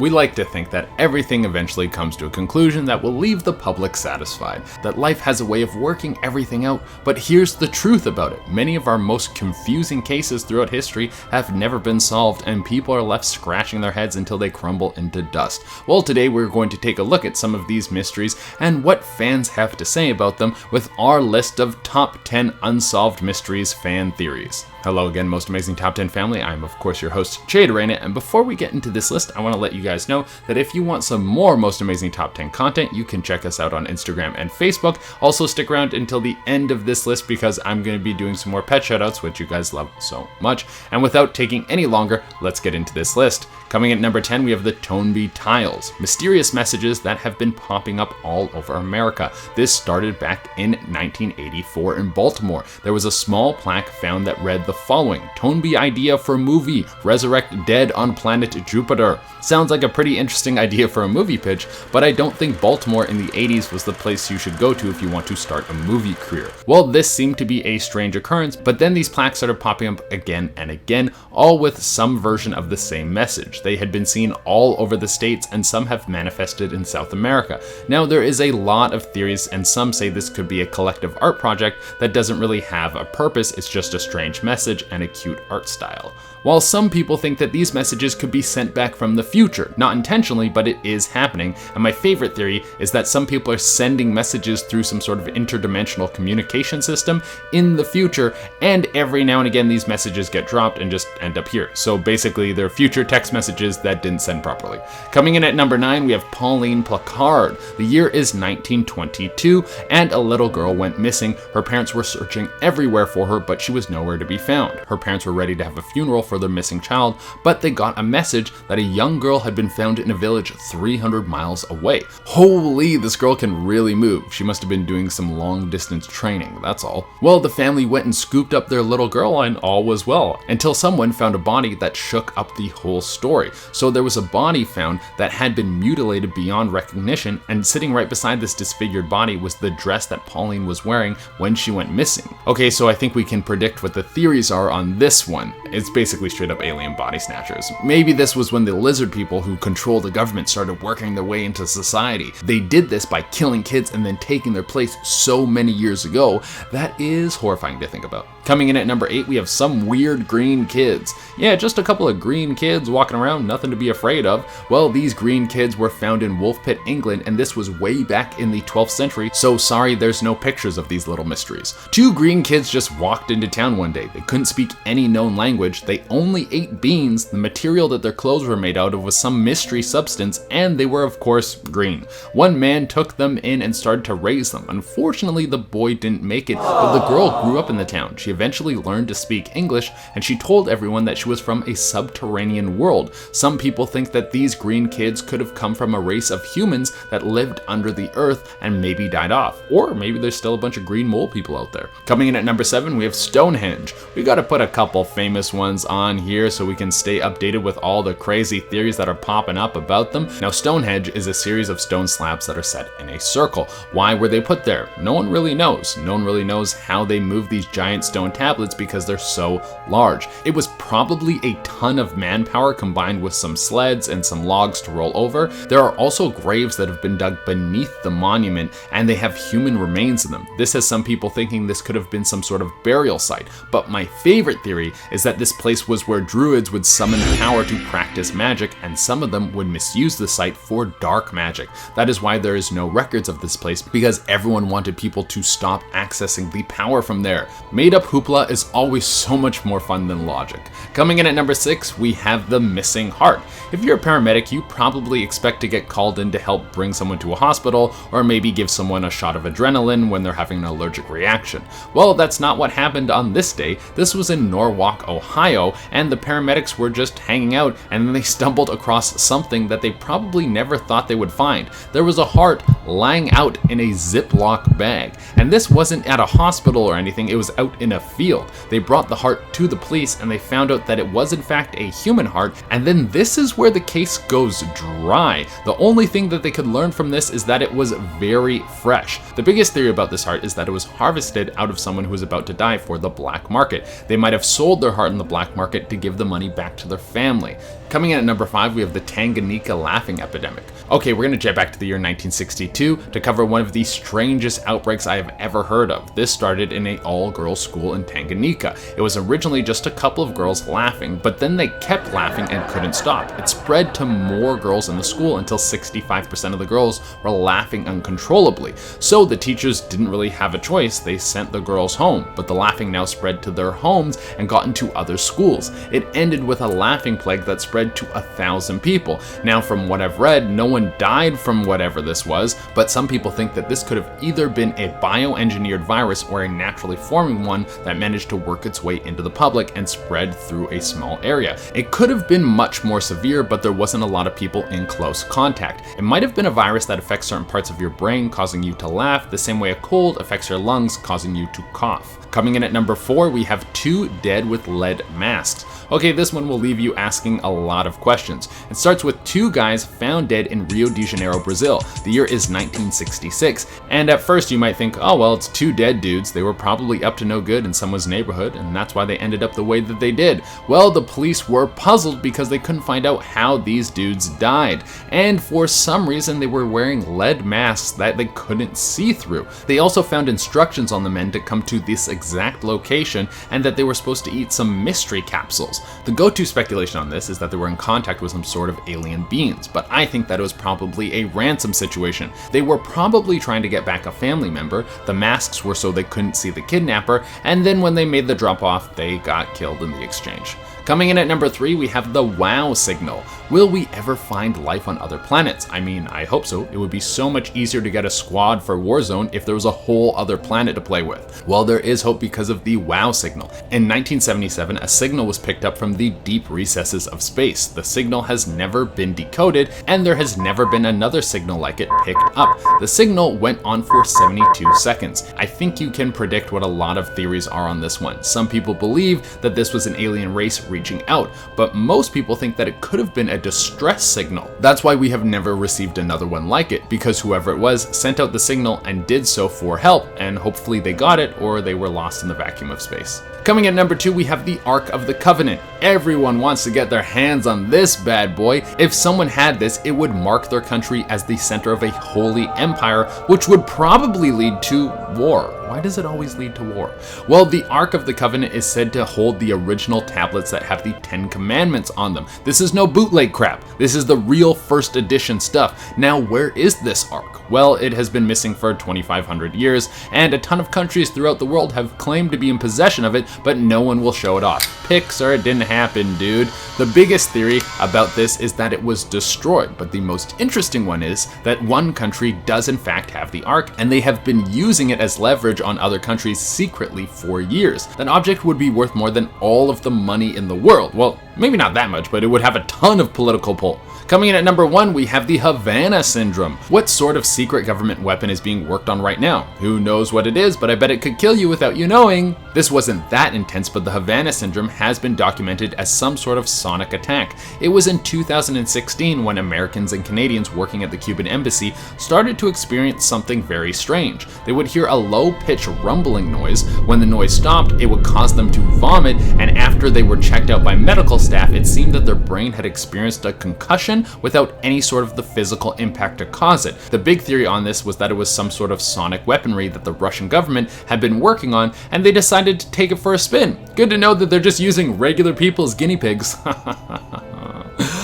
We like to think that everything eventually comes to a conclusion that will leave the public satisfied, that life has a way of working everything out, but here's the truth about it. Many of our most confusing cases throughout history have never been solved, and people are left scratching their heads until they crumble into dust. Well, today we're going to take a look at some of these mysteries and what fans have to say about them with our list of top 10 Unsolved Mysteries Fan Theories. Hello again, Most Amazing Top 10 family. I'm of course your host, Jade Arena, and before we get into this list, I want to let you guys know that if you want some more Most Amazing Top 10 content, you can check us out on Instagram and Facebook. Also stick around until the end of this list because I'm going to be doing some more pet shoutouts, which you guys love so much. And without taking any longer, let's get into this list. Coming at number 10, we have the Toynbee tiles, mysterious messages that have been popping up all over America. This started back in 1984 in Baltimore. There was a small plaque found that read the following: Toynbee idea for movie, resurrect dead on planet Jupiter. Sounds like a pretty interesting idea for a movie pitch, but I don't think Baltimore in the 80s was the place you should go to if you want to start a movie career. Well, this seemed to be a strange occurrence, but then these plaques started popping up again and again, all with some version of the same message. They had been seen all over the States, and some have manifested in South America. Now, there is a lot of theories, and some say this could be a collective art project that doesn't really have a purpose, it's just a strange message and a cute art style. While some people think that these messages could be sent back from the future, not intentionally, but it is happening, and my favorite theory is that some people are sending messages through some sort of interdimensional communication system in the future, and every now and again these messages get dropped and just end up here. So basically they're future text messages that didn't send properly. Coming in at number 9, we have PAULINE PICARD. The year is 1922, and a little girl went missing. Her parents were searching everywhere for her, but she was nowhere to be found. Her parents were ready to have a funeral for their missing child, but they got a message that a young girl had been found in a village 300 miles away. Holy, this girl can really move. She must have been doing some long distance training, that's all. Well, the family went and scooped up their little girl and all was well, until someone found a body that shook up the whole story. So there was a body found that had been mutilated beyond recognition, and sitting right beside this disfigured body was the dress that PAULINE was wearing when she went missing. Okay, so I think we can predict what the theories are on this one. It's basically straight up alien body snatchers. Maybe this was when the lizard people who control the government started working their way into society. They did this by killing kids and then taking their place so many years ago. That is horrifying to think about. Coming in at number 8, we have some weird green kids. Yeah, just a couple of green kids walking around, nothing to be afraid of. Well, these green kids were found in Wolfpit, England, and this was way back in the 12th century, so sorry there's no pictures of these little mysteries. 2 green kids just walked into town one day. They couldn't speak any known language, they only ate beans, the material that their clothes were made out of was some mystery substance, and they were of course green. One man took them in and started to raise them. Unfortunately, the boy didn't make it, but the girl grew up in the town. She eventually learned to speak English, and she told everyone that she was from a subterranean world. Some people think that these green kids could have come from a race of humans that lived under the earth and maybe died off. Or maybe there's still a bunch of green mole people out there. Coming in at number 7, we have Stonehenge. We gotta put a couple famous ones on here so we can stay updated with all the crazy theories that are popping up about them. Now, Stonehenge is a series of stone slabs that are set in a circle. Why were they put there? No one really knows. No one really knows how they moved these giant stone tablets because they're so large. It was probably a ton of manpower combined with some sleds and some logs to roll over. There are also graves that have been dug beneath the monument, and they have human remains in them. This has some people thinking this could have been some sort of burial site, but my favorite theory is that this place was where druids would summon power to practice magic, and some of them would misuse the site for dark magic. That is why there is no records of this place, because everyone wanted people to stop accessing the power from there. Made up hoopla is always so much more fun than logic. Coming in at number 6, we have the missing heart. If you're a paramedic, you probably expect to get called in to help bring someone to a hospital, or maybe give someone a shot of adrenaline when they're having an allergic reaction. Well, that's not what happened on this day. This was in Norwalk, Ohio, and the paramedics were just hanging out, and then they stumbled across something that they probably never thought they would find. There was a heart lying out in a Ziploc bag. And this wasn't at a hospital or anything, it was out in a field. They brought the heart to the police and they found out that it was in fact a human heart, and then this is where the case goes dry. The only thing that they could learn from this is that it was very fresh. The biggest theory about this heart is that it was harvested out of someone who was about to die for the black market. They might have sold their heart in the black market to give the money back to their family. Coming in at number 5, we have the Tanganyika laughing epidemic. Okay, we're going to jet back to the year 1962 to cover one of the strangest outbreaks I have ever heard of. This started in an all-girls school in Tanganyika. It was originally just a couple of girls laughing, but then they kept laughing and couldn't stop. It spread to more girls in the school until 65% of the girls were laughing uncontrollably. So the teachers didn't really have a choice. They sent the girls home, but the laughing now spread to their homes and got into other schools. It ended with a laughing plague that spread to 1,000 people. Now, from what I've read, no one died from whatever this was, but some people think that this could have either been a bioengineered virus or a naturally forming one that managed to work its way into the public and spread through a small area. It could have been much more severe, but there wasn't a lot of people in close contact. It might have been a virus that affects certain parts of your brain, causing you to laugh, the same way a cold affects your lungs, causing you to cough. Coming in at number 4, we have 2 dead with lead masks. Okay, this one will leave you asking a lot of questions. It starts with 2 guys found dead in Rio de Janeiro, Brazil. The year is 1966, and at first you might think, oh well, it's 2 dead dudes. They were probably up to no good in someone's neighborhood, and that's why they ended up the way that they did. Well, the police were puzzled because they couldn't find out how these dudes died, and for some reason they were wearing lead masks that they couldn't see through. They also found instructions on the men to come to this exact location, and that they were supposed to eat some mystery capsules. The go-to speculation on this is that they were in contact with some sort of alien beings, but I think that it was probably a ransom situation. They were probably trying to get back a family member, the masks were so they couldn't see the kidnapper, and then when they made the drop-off, they got killed in the exchange. Coming in at number 3, we have the WOW signal. Will we ever find life on other planets? I mean, I hope so. It would be so much easier to get a squad for Warzone if there was a whole other planet to play with. Well, there is hope because of the WOW signal. In 1977, a signal was picked up from the deep recesses of space. The signal has never been decoded, and there has never been another signal like it picked up. The signal went on for 72 seconds. I think you can predict what a lot of theories are on this one. Some people believe that this was an alien race reaching out, but most people think that it could have been a distress signal. That's why we have never received another one like it, because whoever it was sent out the signal and did so for help, and hopefully they got it or they were lost in the vacuum of space. Coming at number 2, we have the Ark of the Covenant. Everyone wants to get their hands on this bad boy. If someone had this, it would mark their country as the center of a holy empire, which would probably lead to war. Why does it always lead to war? Well, the Ark of the Covenant is said to hold the original tablets that have the 10 Commandments on them. This is no bootleg crap. This is the real first edition stuff. Now, where is this Ark? Well, it has been missing for 2,500 years, and a ton of countries throughout the world have claimed to be in possession of it, but no one will show it off. Pixar, it didn't happen, dude. The biggest theory about this is that it was destroyed, but the most interesting one is that one country does in fact have the Ark, and they have been using it as leverage on other countries secretly for years. That object would be worth more than all of the money in the world. Well, maybe not that much, but it would have a ton of political pull. Coming in at number 1, we have the Havana syndrome. What sort of secret government weapon is being worked on right now? Who knows what it is, but I bet it could kill you without you knowing. This wasn't that intense, but the Havana syndrome has been documented as some sort of sonic attack. It was in 2016 when Americans and Canadians working at the Cuban embassy started to experience something very strange. They would hear a low-pitched rumbling noise. When the noise stopped, it would cause them to vomit, and after they were checked out by medical staff, it seemed that their brain had experienced a concussion without any sort of the physical impact to cause it. The big theory on this was that it was some sort of sonic weaponry that the Russian government had been working on, and they decided to take it for a spin. Good to know that they're just using regular people as guinea pigs.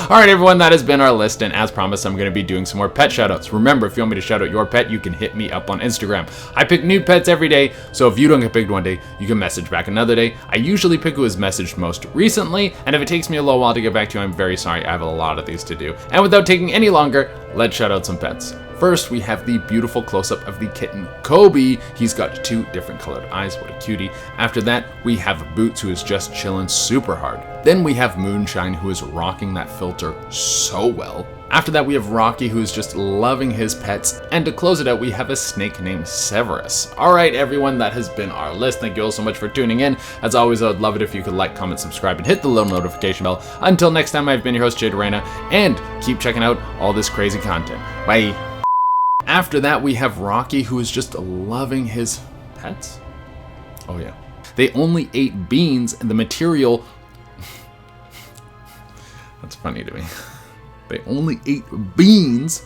Alright everyone, that has been our list, and as promised, I'm going to be doing some more pet shoutouts. Remember, if you want me to shout out your pet, you can hit me up on Instagram. I pick new pets every day, so if you don't get picked one day, you can message back another day. I usually pick who has messaged most recently, and if it takes me a little while to get back to you, I'm very sorry. I have a lot of these to do. And without taking any longer, let's shout out some pets. First, we have the beautiful close-up of the kitten Kobe. He's got 2 different colored eyes, what a cutie. After that, we have Boots, who is just chilling super hard. Then we have Moonshine, who is rocking that filter so well. After that, we have Rocky, who's just loving his pets. And to close it out, we have a snake named Severus. Alright everyone, that has been our list. Thank you all so much for tuning in. As always, I would love it if you could like, comment, subscribe, and hit the little notification bell. Until next time, I've been your host, Jade Arena, and keep checking out all this crazy content. Bye! After that, we have Rocky, who is just loving his pets? Oh yeah. They only ate beans, and the material... That's funny to me. They only ate beans.